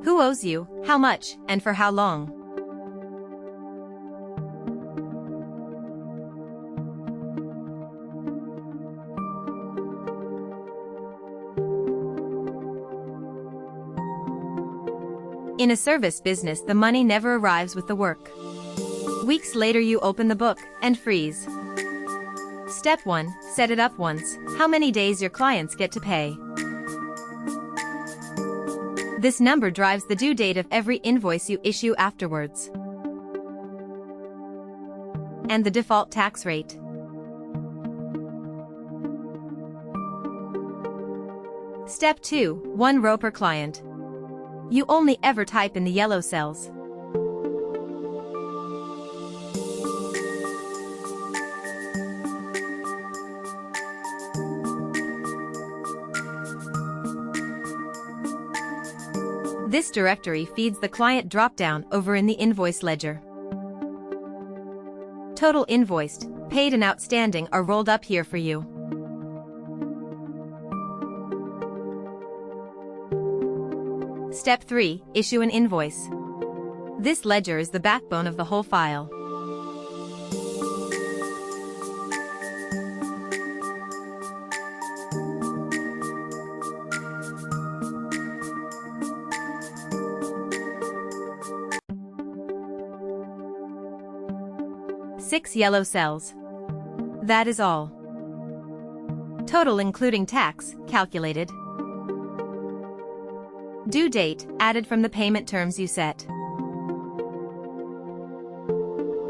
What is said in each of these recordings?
Who owes you, how much, and for how long? In a service business, the money never arrives with the work. Weeks later you open the book and freeze. Step 1. Set it up once. How many days your clients get to pay. This number drives the due date of every invoice you issue afterwards. And the default tax rate. Step 2. 1 row per client. You only ever type in the yellow cells. This directory feeds the client dropdown over in the invoice ledger. Total invoiced, paid and outstanding are rolled up here for you. Step 3. Issue an invoice. This ledger is the backbone of the whole file. Six yellow cells. That is all. Total including tax, calculated. Due date, added from the payment terms you set.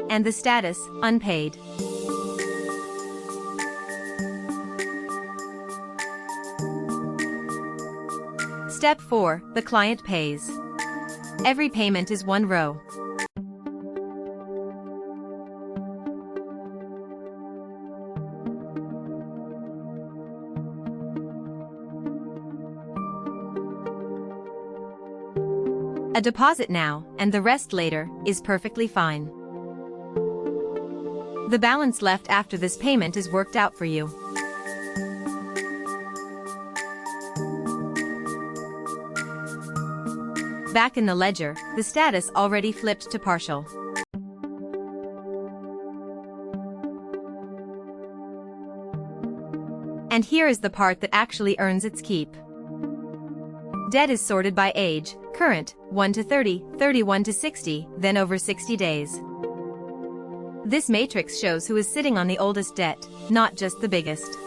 And the status, unpaid. Step 4, the client pays. Every payment is 1 row. A deposit now, and the rest later, is perfectly fine. The balance left after this payment is worked out for you. Back in the ledger, the status already flipped to partial. And here is the part that actually earns its keep. Debt is sorted by age, current, 1 to 30, 31 to 60, then over 60 days. This matrix shows who is sitting on the oldest debt, not just the biggest.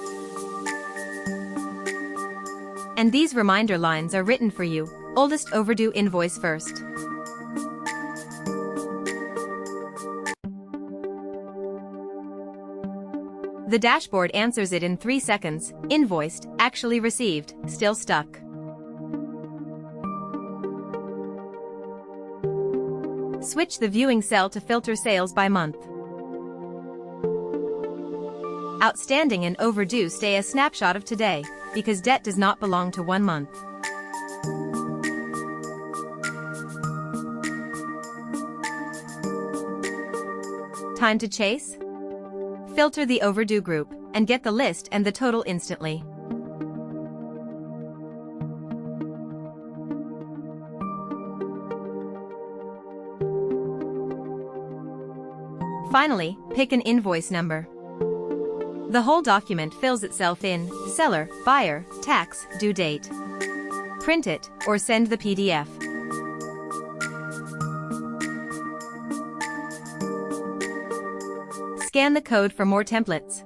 And these reminder lines are written for you, oldest overdue invoice first. The dashboard answers it in 3 seconds, invoiced, actually received, still stuck. Switch the viewing cell to filter sales by month. Outstanding and overdue stay a snapshot of today, because debt does not belong to 1 month. Time to chase? Filter the overdue group, and get the list and the total instantly. Finally, pick an invoice number. The whole document fills itself in: seller, buyer, tax, due date. Print it, or send the PDF. Scan the code for more templates.